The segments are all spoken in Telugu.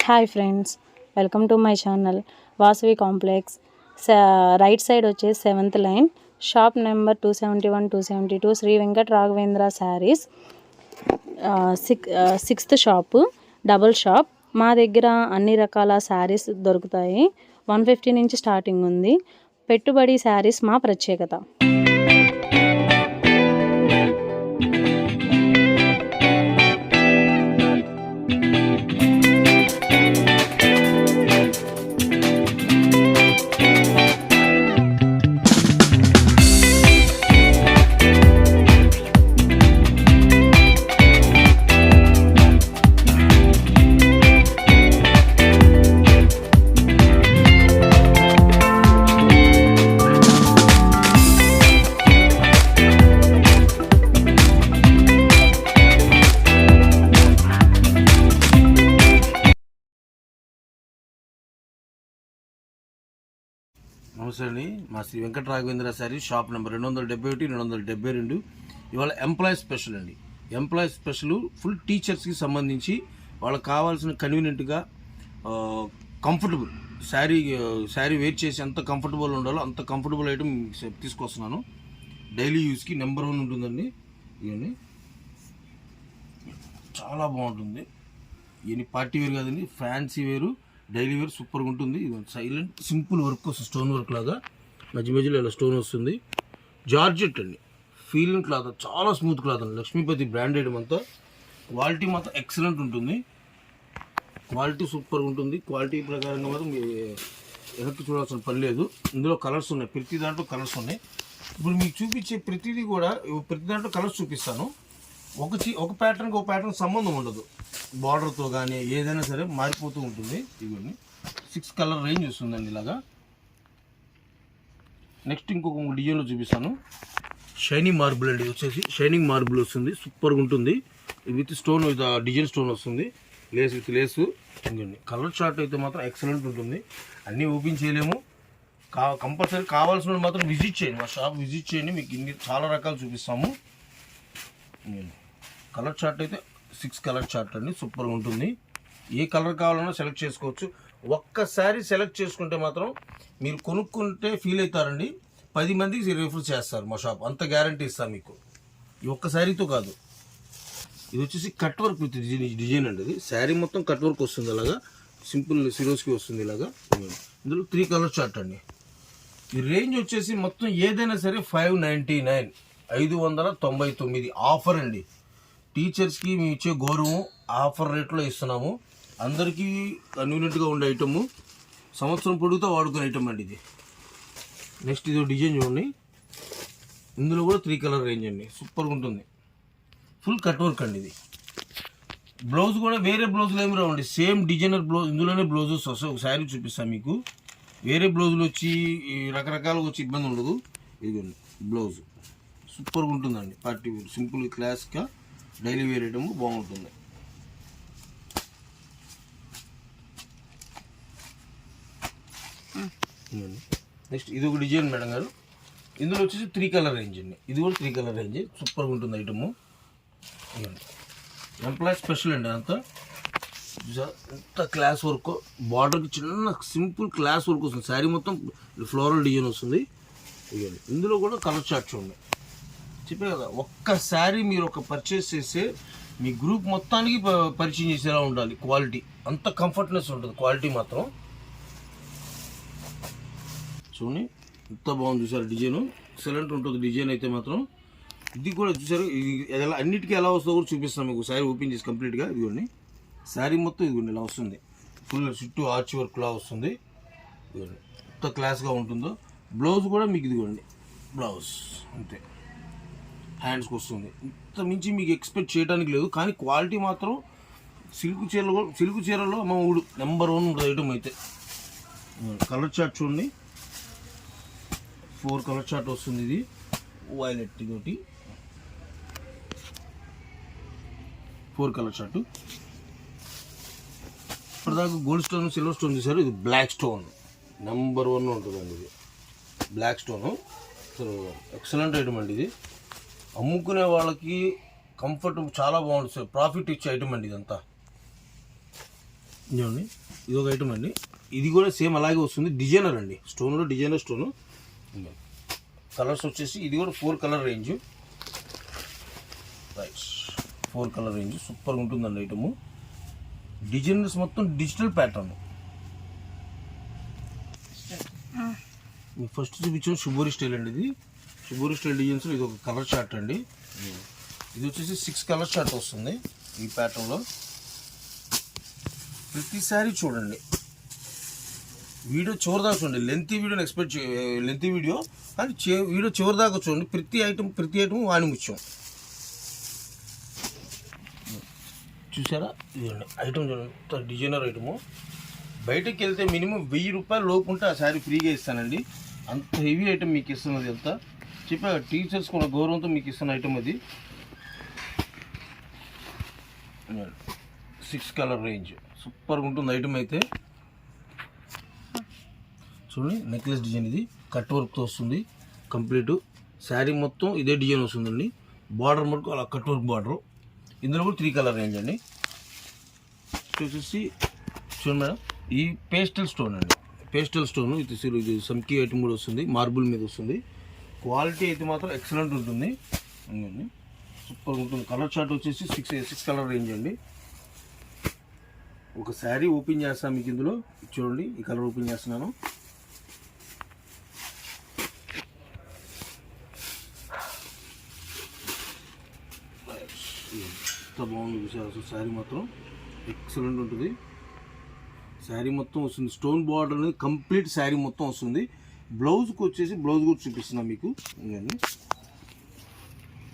Hi friends, welcome to my channel Vasavi complex. Right side వచ్చేసి 7th line, shop number 271, 272, Shri Venkata Raghavendra sarees. 6th shop, double shop. మా దగ్గర అన్ని రకాల శారీస్ దొరుకుతాయి. 150 నుంచి స్టార్టింగ్ ఉంది. పెట్టుబడి శారీస్ మా ప్రత్యేకత. నమస్తే అండి. మా శ్రీ వెంకట రాఘవేంద్ర శారీ షాప్ నెంబర్ 271, 272. ఇవాళ ఎంప్లాయీ స్పెషల్ అండి. ఎంప్లాయీ స్పెషల్ ఫుల్ టీచర్స్కి సంబంధించి వాళ్ళకి కావాల్సిన కన్వీనియంట్గా కంఫర్టబుల్ శారీ వేర్ చేసి ఎంత కంఫర్టబుల్ ఉండాలో అంత కంఫర్టబుల్ ఐటమ్ తీసుకొస్తున్నాను. డైలీ యూస్కి నెంబర్ 1 ఉంటుందండి. ఇవన్నీ చాలా బాగుంటుంది. ఇవన్నీ పార్టీ వేర్ కాదండి, ఫ్యాన్సీ వేరు, డైలీ వేర్ సూపర్గా ఉంటుంది. ఇది సైలెంట్ సింపుల్ వర్క్ వస్తుంది, స్టోన్ వర్క్ లాగా మధ్య మధ్యలో ఇలా స్టోన్ వస్తుంది. జార్జెట్ అండి, ఫీలింగ్ క్లాత్, చాలా స్మూత్ క్లాత్ అండి. లక్ష్మీపతి బ్రాండెడ్ అంతా. క్వాలిటీ మాత్రం ఎక్సలెంట్ ఉంటుంది, క్వాలిటీ సూపర్గా ఉంటుంది. క్వాలిటీ ప్రకారంగా మాత్రం వెనక్కి చూడాల్సిన పని లేదు. ఇందులో కలర్స్ ఉన్నాయి, ప్రతి దాంట్లో కలర్స్ ఉన్నాయి. ఇప్పుడు మీకు చూపించే ప్రతిదీ కూడా ప్రతి దాంట్లో కలర్స్ చూపిస్తాను. ఒక ప్యాటర్న్కి ఒక ప్యాటర్న్ సంబంధం ఉండదు. బార్డర్తో కానీ ఏదైనా సరే మారిపోతూ ఉంటుంది. ఇవన్నీ 6 కలర్ రేంజ్ వస్తుందండి ఇలాగా. నెక్స్ట్ ఇంకొక డిజైన్లో చూపిస్తాను. షైనింగ్ మార్బుల్ అండి, వచ్చేసి షైనింగ్ మార్బుల్ వస్తుంది, సూపర్గా ఉంటుంది. With stone, with design stone వస్తుంది, లేస్ విత్ లేసు. ఇంకండి కలర్ చార్ట్ అయితే మాత్రం ఎక్సలెంట్ ఉంటుంది. అన్నీ ఓపెన్ చేయలేము, కంపల్సరీ కావాల్సిన మాత్రం విజిట్ చేయండి, మా షాప్ విజిట్ చేయండి. మీకు ఇన్ని చాలా రకాలు చూపిస్తాము. కలర్ చార్ట్ అయితే 6 కలర్ చార్ట్ అండి, సూపర్గా ఉంటుంది. ఏ కలర్ కావాలన్నా సెలెక్ట్ చేసుకోవచ్చు. ఒక్కసారి సెలెక్ట్ చేసుకుంటే మాత్రం మీరు కొనుక్కుంటే ఫీల్ అవుతారండి. 10 మందికి రిఫర్ చేస్తారు మా షాప్, అంత గ్యారంటీ ఇస్తాను మీకు. ఈ ఒక్క శారీతో కాదు. ఇది వచ్చేసి కట్ వర్క్ విత్ డిజైన్ అండి. ఇది శారీ మొత్తం కట్ వర్క్ వస్తుంది, అలాగా సింపుల్ సిరోస్కి వస్తుంది ఇలాగా. ఇందులో 3 కలర్ చార్ట్ అండి. ఈ రేంజ్ వచ్చేసి మొత్తం ఏదైనా సరే 599, 599 ఆఫర్ అండి. టీచర్స్కి మేము ఇచ్చే గౌరవం ఆఫర్ రేట్లో ఇస్తున్నాము. అందరికీ కన్వీనియంట్గా ఉండే ఐటము, సంవత్సరం పొడుగుతో వాడుకునే ఐటమ్ అండి ఇది. నెక్స్ట్ ఇది డిజైన్ చూడండి, ఇందులో కూడా 3 కలర్ రేంజ్ అండి, సూపర్గా ఉంటుంది. ఫుల్ కట్ వర్క్ అండి ఇది. బ్లౌజ్ కూడా వేరే బ్లౌజులు ఏమి రావండి, సేమ్ డిజైనర్ బ్లౌజ్. ఇందులోనే బ్లౌజెస్ వస్తాయి. ఒక శారీ చూపిస్తాను మీకు. వేరే బ్లౌజులు వచ్చి రకరకాలుగా వచ్చి ఇబ్బంది ఉండదు. ఇదిగోండి బ్లౌజ్ సూపర్గా ఉంటుందండి. పార్టీ వేర్, సింపుల్ క్లాస్గా డైలీ వేర్ ఐటమ్ బాగుంటుంది. నెక్స్ట్ ఇది ఒక డిజైన్ మేడం గారు. ఇందులో వచ్చేసి 3 కలర్ రేంజ్ అండి. ఇది కూడా 3 కలర్ రేంజ్, సూపర్గా ఉంటుంది ఐటమ్. ఎంప్లాయీ స్పెషల్ అండి. ఎంత క్లాస్ వర్క్, బార్డర్కి చిన్న సింపుల్ క్లాస్ వర్క్ వస్తుంది. శారీ మొత్తం ఫ్లోరల్ డిజైన్ వస్తుంది. ఇవ్వండి ఇందులో కూడా కలర్ చార్ట్ చూడండి. చెప్పే కదా, ఒక్కసారి మీరు ఒక పర్చేస్ చేస్తే మీ గ్రూప్ మొత్తానికి పరిచయం చేసేలా ఉండాలి. క్వాలిటీ అంత కంఫర్ట్నెస్ ఉంటుంది, క్వాలిటీ మాత్రం. చూడండి ఎంత బాగుంది చూసారు, డిజైన్ ఎక్సలెంట్ ఉంటుంది. డిజైన్ అయితే మాత్రం ఇది కూడా చూసారు. ఇది ఎలా అన్నిటికీ ఎలా వస్తుందో కూడా చూపిస్తాను మీకు. శారీ ఓపెన్ చేసి కంప్లీట్గా ఇదిగోండి. శారీ మొత్తం ఇదిగోండి ఇలా వస్తుంది. ఫుల్ చుట్టూ ఆర్చ్ వర్క్లా వస్తుంది. ఇదిగోండి ఎంత క్లాస్గా ఉంటుందో. బ్లౌజ్ కూడా మీకు ఇదిగోండి, బ్లౌజ్ అంతే హ్యాండ్స్కి వస్తుంది. ఇంత మించి మీకు ఎక్స్పెక్ట్ చేయడానికి లేదు. కానీ క్వాలిటీ మాత్రం సిల్క్ చీరలో మా ఊడు నెంబర్ 1 ఉంటుంది ఐటమ్ అయితే. కలర్ చార్ట్ చూడండి, 4 కలర్ చార్ట్ వస్తుంది. ఇది వైలెట్ తోటి 4 కలర్ చార్ట్. ఇప్పటిదాకా గోల్డ్ స్టోన్, సిల్వర్ స్టోన్ చూసారు. ఇది బ్లాక్ స్టోన్ నెంబర్ 1 ఉంటుందండి. ఇది బ్లాక్ స్టోను, ఎక్సలెంట్ ఐటమ్ అండి. ఇది అమ్ముకునే వాళ్ళకి కంఫర్ట్ చాలా బాగుంటుంది, ప్రాఫిట్ ఇచ్చే ఐటమ్ అండి ఇదంతా. చూడండి ఇది ఒక ఐటమ్ అండి. ఇది కూడా సేమ్ అలాగే వస్తుంది, డిజైనర్ అండి, స్టోన్లో డిజైనర్ స్టోను. కలర్స్ వచ్చేసి ఇది కూడా 4 colour range. Right, 4 colour range సూపర్గా ఉంటుందండి ఐటము. డిజైనర్స్ మొత్తం డిజిటల్ ప్యాటర్న్. మీకు ఫస్ట్ చూపించిన షుబోరి స్టైల్ అండి. ఇది షుబోరి స్టైల్ డిజైన్స్. ఇది ఒక కలర్ చార్ట్ అండి. ఇది వచ్చేసి 6 కలర్ చార్ట్ వస్తుంది ఈ ప్యాటర్న్లో. ప్రతిసారి చూడండి, వీడియో చివరి దాకా చూడండి. లెంతీ వీడియోని ఎక్స్పెక్ట్ లెంతీ వీడియో కానీ వీడియో చివరి దాకా చూడండి. ప్రతి ఐటమ్ వాణి ముత్యం. చూసారా, ఇదండి ఐటమ్ చూడండి, డిజైనర్ ఐటము. బయటకు వెళ్తే మినిమం 1000 రూపాయలు లోపు ఉంటే ఆ శారీ ఫ్రీగా ఇస్తానండి. అంత హెవీ ఐటమ్ మీకు ఇస్తున్నది. ఎంత చెప్పా, టీచర్స్ కూడా గౌరవంతో మీకు ఇస్తున్న ఐటమ్ అది. 6 కలర్ రేంజ్ సూపర్గా ఉంటుంది ఐటమ్ అయితే. చూడండి, నెక్లెస్ డిజైన్. ఇది కట్ వర్క్తో వస్తుంది కంప్లీట్. శారీ మొత్తం ఇదే డిజైన్ వస్తుందండి. బార్డర్ మటుకు అలా కట్ వర్క్ బార్డర్. ఇందులో కూడా 3 కలర్ రేంజ్ అండి. వచ్చేసి చూడండి మేడం, ఈ పేస్టల్ స్టోన్ అండి. పేస్టల్ స్టోన్ ఇది సంకీ ఐటమ్ కూడా వస్తుంది, మార్బుల్ మీద వస్తుంది. క్వాలిటీ అయితే మాత్రం ఎక్సలెంట్ ఉంటుంది, సూపర్గా ఉంటుంది. కలర్ చార్ట్ వచ్చేసి 6 కలర్ రేంజ్ అండి. ఒక శారీ ఓపెన్ చేస్తాను మీకు. ఇందులో చూడండి, ఈ కలర్ ఓపెన్ చేస్తున్నాను. ఎంత బాగుంది చూసారు. శారీ మాత్రం ఎక్సలెంట్ ఉంటుంది. శారీ మొత్తం వస్తుంది, స్టోన్ బార్డర్ అనేది కంప్లీట్ శారీ మొత్తం వస్తుంది. బ్లౌజ్కి వచ్చేసి బ్లౌజ్ కూడా చూపిస్తున్నాను మీకు.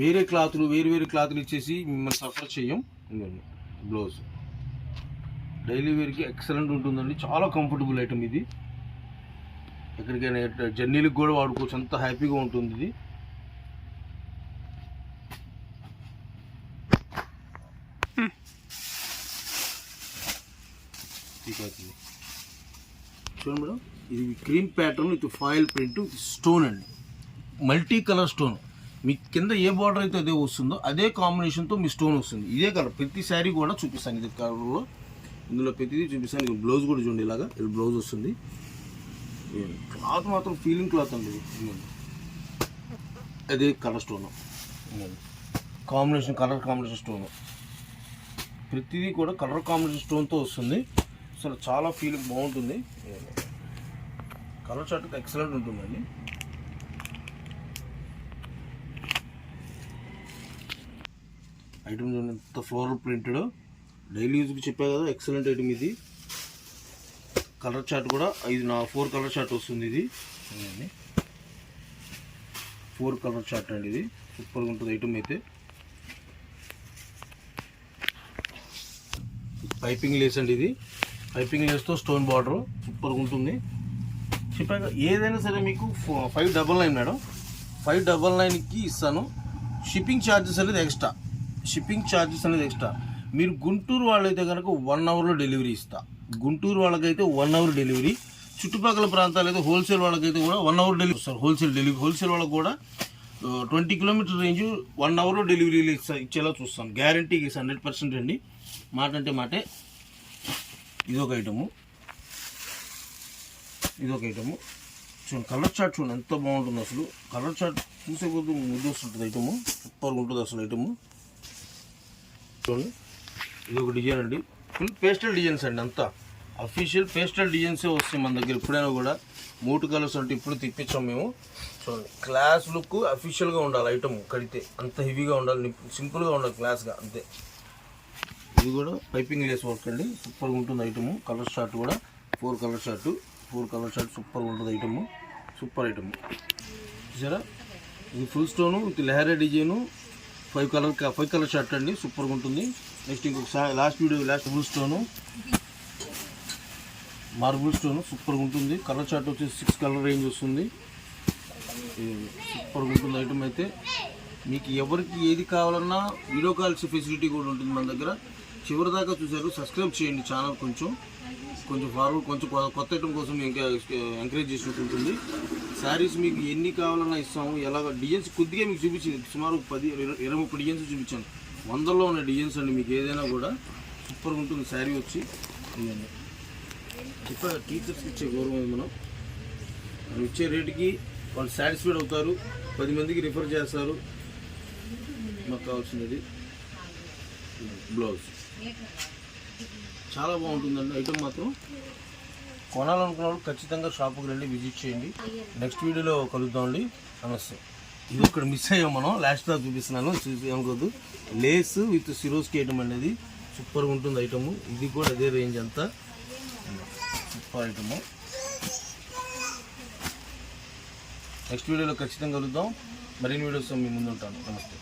వేరే క్లాతులు వేరు క్లాతులు ఇచ్చేసి మిమ్మల్ని సఫర్ చేయం. బ్లౌజ్ డైలీ వేర్కి ఎక్సలెంట్ ఉంటుందండి. చాలా కంఫర్టబుల్ ఐటమ్ ఇది. ఎక్కడికైనా జర్నీలకు కూడా వాడుకోవచ్చు, అంత హ్యాపీగా ఉంటుంది ఇది. చూడండి మేడం, ఇది cream pattern with foil print stone అండి. Multi colour stone. మీకు కింద ఏ బార్డర్ అయితే అదే వస్తుందో అదే కాంబినేషన్తో మీ స్టోన్ వస్తుంది. ఇదే కలర్ ప్రతి శారీ కూడా చూపిస్తాను. ఇది కలర్లో ఇందులో ప్రతిదీ చూపిస్తాను. ఇది బ్లౌజ్ కూడా చూడండి, ఇలాగా ఇది బ్లౌజ్ వస్తుంది. క్లాత్ మాత్రం ఫీలింగ్ క్లాత్ అండి. అదే colour stone, colour combination stone. ప్రతిదీ కూడా కలర్ కాంబినేషన్ స్టోన్తో వస్తుంది. అసలు చాలా ఫీలింగ్ బాగుంటుంది. కలర్ చార్ట్ ఎక్సలెంట్ ఉంటుందండి. ఐటమ్ చూడండి, ఎంత ఫ్లోరల్ ప్రింటెడ్. డైలీ యూజ్కి చెప్పా కదా, ఎక్సలెంట్ ఐటమ్ ఇది. కలర్ చార్ట్ కూడా ఇది 4 కలర్ చార్ట్ వస్తుంది. ఇది 4 కలర్ చార్ట్ అండి. ఇది సూపర్గా ఉంటుంది ఐటమ్ అయితే. పైపింగ్ లేస్ అండి. ఇది పైపింగ్ లేస్తో స్టోన్ బార్డర్ సూపర్గా ఉంటుంది. చెప్పాక ఏదైనా సరే మీకు 599 మేడం, 599కి ఇస్తాను. షిప్పింగ్ ఛార్జెస్ అనేది ఎక్స్ట్రా. మీరు గుంటూరు వాళ్ళైతే కనుక 1 అవర్లో డెలివరీ ఇస్తా. గుంటూరు వాళ్ళకైతే 1 అవర్ డెలివరీ. చుట్టుపక్కల ప్రాంతాలు అయితే హోల్సేల్ వాళ్ళకైతే కూడా 1 అవర్ డెలివరీ ఇస్తారు. హోల్సేల్ వాళ్ళకి కూడా 20 కిలోమీటర్ రేంజ్ 1 అవర్లో డెలివరీలు ఇచ్చేలా చూస్తాను. గ్యారంటీకి 100% అండి, మాట అంటే మాటే. ఇదొక ఐటము. చూడండి, కలర్ చార్ట్ చూడండి ఎంత బాగుంటుంది. అసలు కలర్ చార్ట్ చూసే కొద్ది ముద్దు వస్తుంటుంది ఐటము. సూపర్గా ఉంటుంది అసలు ఐటము. చూడండి, ఇది ఒక డిజైన్ అండి. ఫుల్ పేస్టల్ డిజైన్స్ అండి. అంతా అఫీషియల్ పేస్టల్ డిజైన్సే వస్తాయి మన దగ్గర. ఎప్పుడైనా కూడా 3 కలర్స్ అంటే ఇప్పుడు తెప్పించాం మేము. చూడండి, క్లాస్ లుక్ అఫీషియల్గా ఉండాలి ఐటమ్. కడితే అంత హెవీగా ఉండాలి, సింపుల్గా ఉండాలి, క్లాస్గా అంతే. ఇది కూడా పైపింగ్ లేస్ వర్క్ అండి. సూపర్గా ఉంటుంది ఐటము. కలర్ చార్ట్ కూడా 4 కలర్ చార్ట్ సూపర్గా ఉంటుంది ఐటము. సూపర్ ఐటమ్ చూసారా. ఇది ఫుల్ స్టోను విత్ లెహరా డిజైను. 5 కలర్ చార్ట్ అండి. సూపర్గా ఉంటుంది. నెక్స్ట్ ఇంకొక last full stone, marble stone సూపర్గా ఉంటుంది. కలర్ చార్ట్ వచ్చేసి 6 కలర్ రేంజ్ వస్తుంది. సూపర్గా ఉంటుంది ఐటమ్ అయితే. మీకు ఎవరికి ఏది కావాలన్నా వీడియో కాల్స్ ఫెసిలిటీ కూడా ఉంటుంది మన దగ్గర. చివరి దాకా చూసారు, సబ్స్క్రైబ్ చేయండి ఛానల్. కొంచెం ఫార్వర్డ్, కొంచెం కొత్త ఐటమ్ కోసం ఇంకా ఎంకరేజ్ చేసినట్టు ఉంటుంది. శారీస్ మీకు ఎన్ని కావాలన్నా ఇస్తాము. ఎలాగ డిజైన్స్ కొద్దిగా మీకు చూపించింది, సుమారు 10-20-30 డిజైన్స్ చూపించాను. 100లో ఉన్న డిజైన్స్ అండి. మీకు ఏదైనా కూడా సూపర్గా ఉంటుంది శారీ వచ్చి. ఇవన్నీ చెప్పా టీచర్స్కి ఇచ్చే గౌరవం ఇది మనం ఇచ్చే రేటుకి వాళ్ళు సాటిస్ఫైడ్ అవుతారు, 10 మందికి రిఫర్ చేస్తారు. మాకు కావాల్సినది బ్లౌజ్ చాలా బాగుంటుందండి. ఐటమ్ మాత్రం కొనాలనుకున్న వాళ్ళు ఖచ్చితంగా షాప్కి రండి, విజిట్ చేయండి. నెక్స్ట్ వీడియోలో కలుద్దామండి. నమస్తే. ఇది ఇక్కడ మిస్ అయ్యాం మనం, లాస్ట్లో చూపిస్తున్నాను, చూసి అనుకోద్దు. లేస్ విత్ సిరోస్కి ఐటమ్ అనేది సూపర్గా ఉంటుంది ఐటమ్. ఇది కూడా అదే రేంజ్ అంతా సూపర్ ఐటమ్. నెక్స్ట్ వీడియోలో ఖచ్చితంగా కలుద్దాం. మరిన్ని వీడియోస్ మీ ముందు ఉంటాను. నమస్తే.